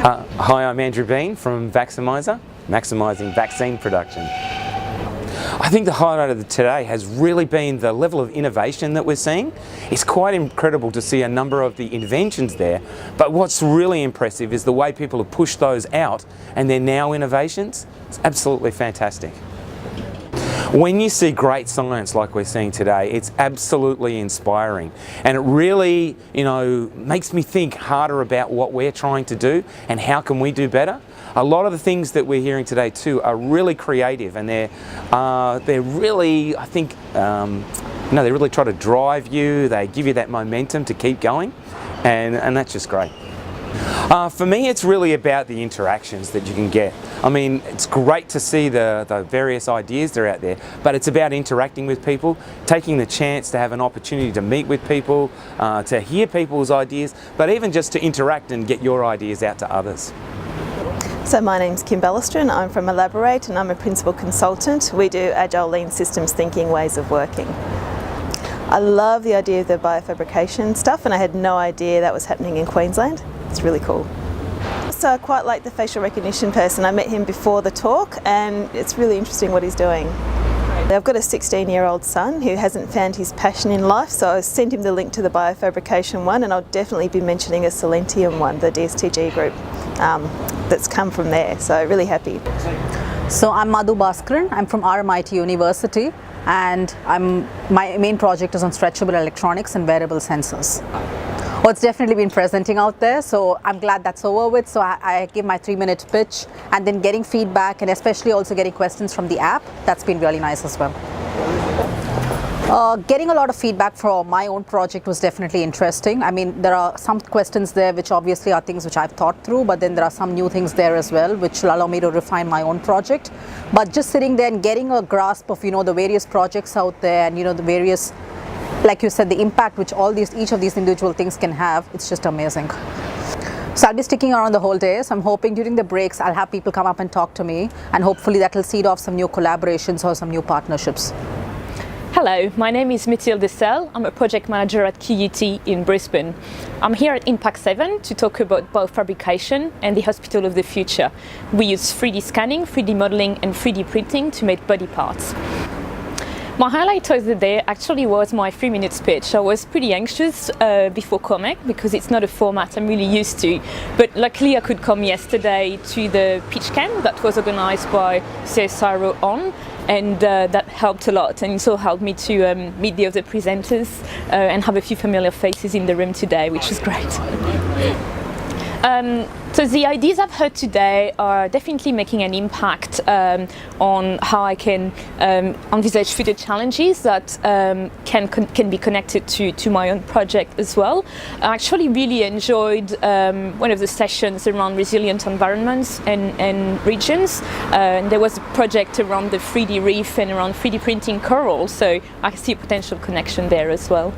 Hi, I'm Andrew Bean from Vaximizer, maximising vaccine production. I think the highlight of today has really been the level of innovation that we're seeing. It's quite incredible to see a number of the inventions there, but what's really impressive is the way people have pushed those out and they're now innovations. It's absolutely fantastic. When you see great science like we're seeing today, it's absolutely inspiring, and it really, makes me think harder about what we're trying to do and how can we do better. A lot of the things that we're hearing today too are really creative, and they're really, I think, they really try to drive you. They give you that momentum to keep going, and that's just great. For me, it's really about the interactions that you can get. I mean, it's great to see the various ideas that are out there, but it's about interacting with people, taking the chance to have an opportunity to meet with people, to hear people's ideas, but even just to interact and get your ideas out to others. So my name's Kim Ballestrin, I'm from Elaborate and I'm a principal consultant. We do agile lean systems thinking ways of working. I love the idea of the biofabrication stuff, and I had no idea that was happening in Queensland. It's really cool. So I quite like the facial recognition person. I met him before the talk and it's really interesting what he's doing. I've got a 16-year-old son who hasn't found his passion in life, so I sent him the link to the biofabrication one, and I'll definitely be mentioning a Silentium one, the DSTG group that's come from there, so really happy. So I'm Madhu Bhaskaran, I'm from RMIT University, and my main project is on stretchable electronics and wearable sensors. Well, it's definitely been presenting out there, so I'm glad that's over with. So I give my 3-minute pitch, and then getting feedback and especially also getting questions from the app, that's been really nice as well. Getting a lot of feedback for my own project was definitely interesting. I mean, there are some questions there which obviously are things which I've thought through, but then there are some new things there as well which will allow me to refine my own project. But just sitting there and getting a grasp of, the various projects out there and, the various, like you said, the impact which each of these individual things can have, it's just amazing. So I'll be sticking around the whole day, so I'm hoping during the breaks I'll have people come up and talk to me, and hopefully that will seed off some new collaborations or some new partnerships. Hello, my name is Mathilde Dessel. I'm a project manager at QUT in Brisbane. I'm here at Impact 7 to talk about biofabrication and the hospital of the future. We use 3D scanning, 3D modeling and 3D printing to make body parts. My highlight of the day actually was my 3-minute speech. I was pretty anxious before coming because it's not a format I'm really used to. But luckily I could come yesterday to the pitch camp that was organised by CSIRO ON, and that helped a lot, and it also helped me to meet the other presenters and have a few familiar faces in the room today, which is great. So the ideas I've heard today are definitely making an impact on how I can envisage future challenges that can be connected to my own project as well. I actually really enjoyed one of the sessions around resilient environments and regions. There was a project around the 3D reef and around 3D printing coral, so I see a potential connection there as well.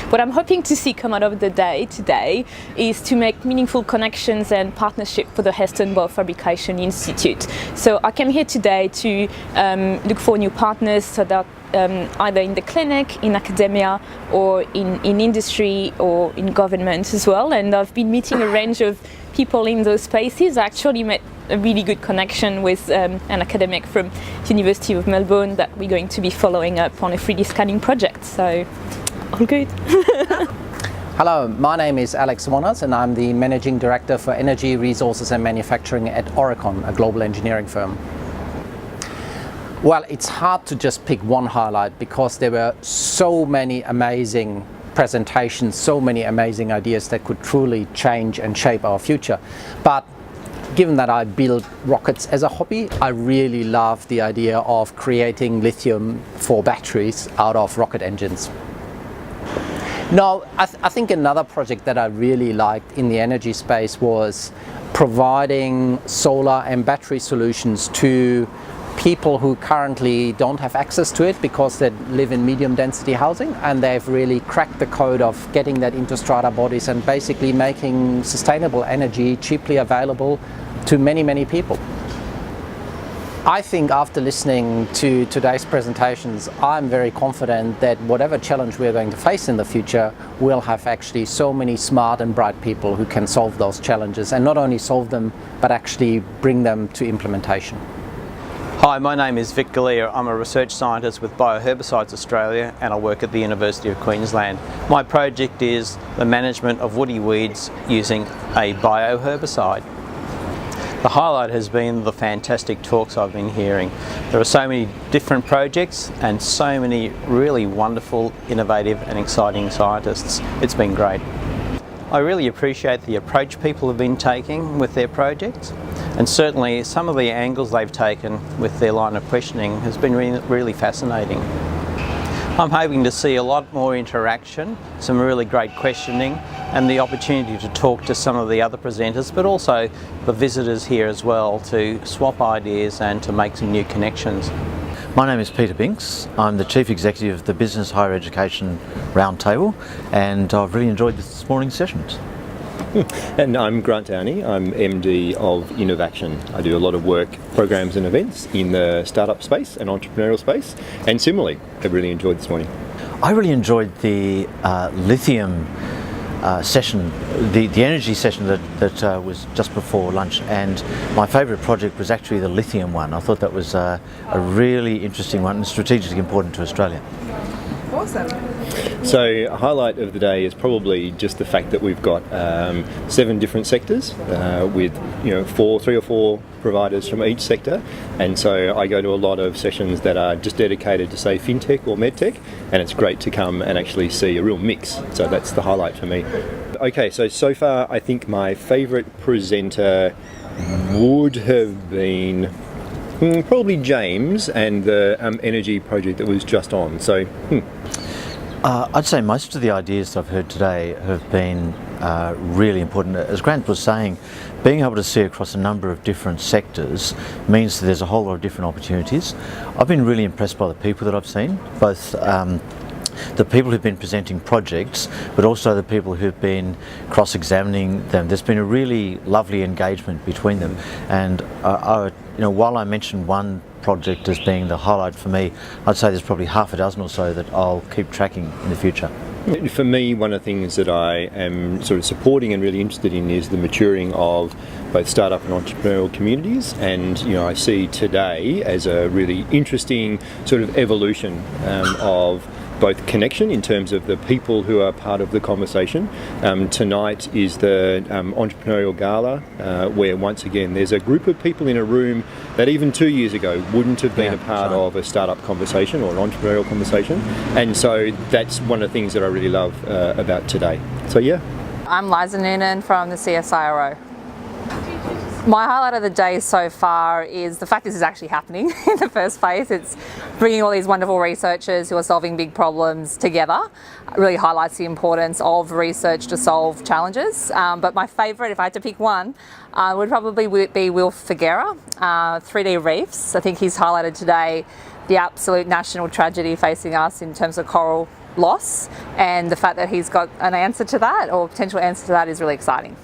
What I'm hoping to see come out of the day today is to make meaningful connections and partnership for the Heston Biofabrication Institute. So I came here today to look for new partners so that either in the clinic, in academia, or in industry or in government as well. And I've been meeting a range of people in those spaces. I actually met a really good connection with an academic from the University of Melbourne that we're going to be following up on a 3D scanning project. So all good. Hello, my name is Alex Wanners and I'm the Managing Director for Energy, Resources and Manufacturing at Oricon, a global engineering firm. Well, it's hard to just pick one highlight because there were so many amazing presentations, so many amazing ideas that could truly change and shape our future. But given that I build rockets as a hobby, I really love the idea of creating lithium for batteries out of rocket engines. Now, I think another project that I really liked in the energy space was providing solar and battery solutions to people who currently don't have access to it because they live in medium density housing, and they've really cracked the code of getting that into strata bodies and basically making sustainable energy cheaply available to many, many people. I think after listening to today's presentations, I'm very confident that whatever challenge we're going to face in the future, we'll have actually so many smart and bright people who can solve those challenges, and not only solve them, but actually bring them to implementation. Hi, my name is Vic Galea. I'm a research scientist with Bioherbicides Australia, and I work at the University of Queensland. My project is the management of woody weeds using a bioherbicide. The highlight has been the fantastic talks I've been hearing. There are so many different projects and so many really wonderful, innovative and exciting scientists. It's been great. I really appreciate the approach people have been taking with their projects, and certainly some of the angles they've taken with their line of questioning has been really fascinating. I'm hoping to see a lot more interaction, some really great questioning, and the opportunity to talk to some of the other presenters, but also the visitors here as well, to swap ideas and to make some new connections. My name is Peter Binks. I'm the Chief Executive of the Business Higher Education Roundtable, and I've really enjoyed this morning's sessions. And I'm Grant Downey. I'm MD of Innovaction. I do a lot of work, programs and events in the startup space and entrepreneurial space, and similarly, I've really enjoyed this morning. I really enjoyed the lithium session, the energy session that was just before lunch, and my favourite project was actually the lithium one. I thought that was a really interesting one and strategically important to Australia. Awesome. So a highlight of the day is probably just the fact that we've got 7 different sectors with 3 or 4 providers from each sector, and so I go to a lot of sessions that are just dedicated to, say, fintech or medtech, and it's great to come and actually see a real mix. So that's the highlight for me. Okay, so far I think my favourite presenter would have been probably James and the energy project that was just on. So. I'd say most of the ideas I've heard today have been really important. As Grant was saying, being able to see across a number of different sectors means that there's a whole lot of different opportunities. I've been really impressed by the people that I've seen, both the people who've been presenting projects, but also the people who've been cross-examining them. There's been a really lovely engagement between them, and while I mentioned one project as being the highlight for me, I'd say there's probably half a dozen or so that I'll keep tracking in the future. For me, one of the things that I am sort of supporting and really interested in is the maturing of both startup and entrepreneurial communities, and I see today as a really interesting sort of evolution of both connection in terms of the people who are part of the conversation. Tonight is the entrepreneurial gala, where once again there's a group of people in a room that even 2 years ago wouldn't have been a part of a startup conversation or an entrepreneurial conversation, and so that's one of the things that I really love about today. So yeah. I'm Liza Noonan from the CSIRO. My highlight of the day so far is the fact this is actually happening in the first place. It's bringing all these wonderful researchers who are solving big problems together. It really highlights the importance of research to solve challenges. But my favourite, if I had to pick one, would probably be Will Figuera, 3D Reefs. I think he's highlighted today the absolute national tragedy facing us in terms of coral loss, and the fact that he's got an answer to that, or potential answer to that, is really exciting.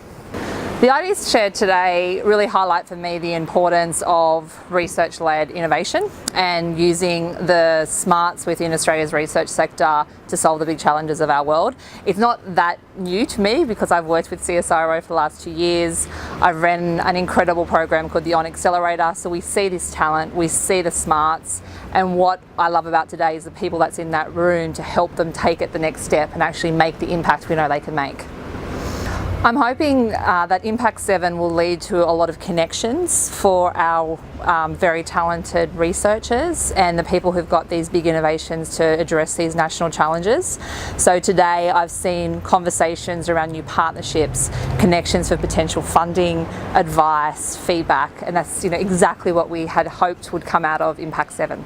The ideas shared today really highlight for me the importance of research-led innovation and using the smarts within Australia's research sector to solve the big challenges of our world. It's not that new to me because I've worked with CSIRO for the last 2 years. I've run an incredible program called the On Accelerator, so we see this talent, we see the smarts, and what I love about today is the people that's in that room to help them take it the next step and actually make the impact we know they can make. I'm hoping that Impact 7 will lead to a lot of connections for our very talented researchers and the people who've got these big innovations to address these national challenges. So today I've seen conversations around new partnerships, connections for potential funding, advice, feedback, and that's exactly what we had hoped would come out of Impact 7.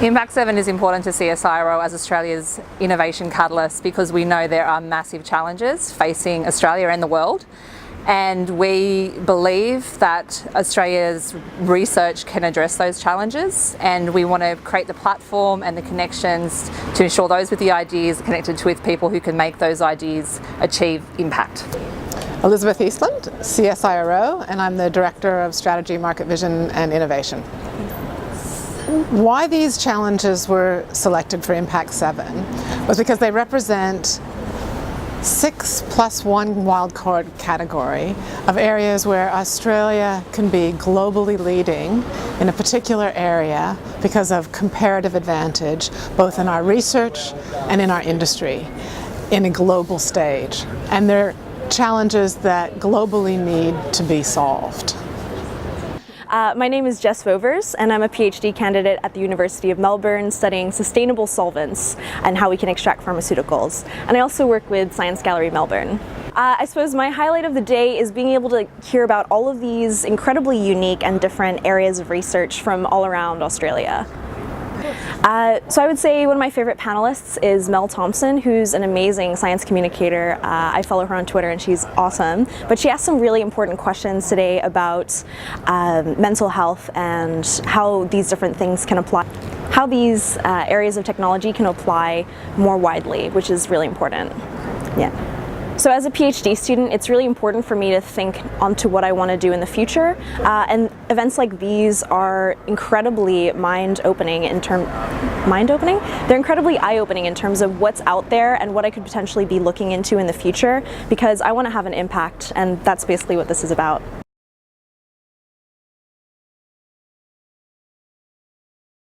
Impact 7 is important to CSIRO as Australia's innovation catalyst because we know there are massive challenges facing Australia and the world, and we believe that Australia's research can address those challenges, and we want to create the platform and the connections to ensure those with the ideas are connected with people who can make those ideas achieve impact. Elizabeth Eastland, CSIRO, and I'm the Director of Strategy, Market Vision and Innovation. Why these challenges were selected for Impact 7 was because they represent 6+1 wildcard category of areas where Australia can be globally leading in a particular area because of comparative advantage, both in our research and in our industry, in a global stage. And they're challenges that globally need to be solved. My name is Jess Vovers, and I'm a PhD candidate at the University of Melbourne studying sustainable solvents and how we can extract pharmaceuticals. And I also work with Science Gallery Melbourne. I suppose my highlight of the day is being able to hear about all of these incredibly unique and different areas of research from all around Australia. So I would say one of my favorite panelists is Mel Thompson, who's an amazing science communicator. I follow her on Twitter and she's awesome. But she asked some really important questions today about mental health and how these different things can apply, how these areas of technology can apply more widely, which is really important. Yeah. So as a PhD student, it's really important for me to think onto what I want to do in the future, and events like these are incredibly mind-opening. They're incredibly eye-opening in terms of what's out there and what I could potentially be looking into in the future, because I want to have an impact, and that's basically what this is about.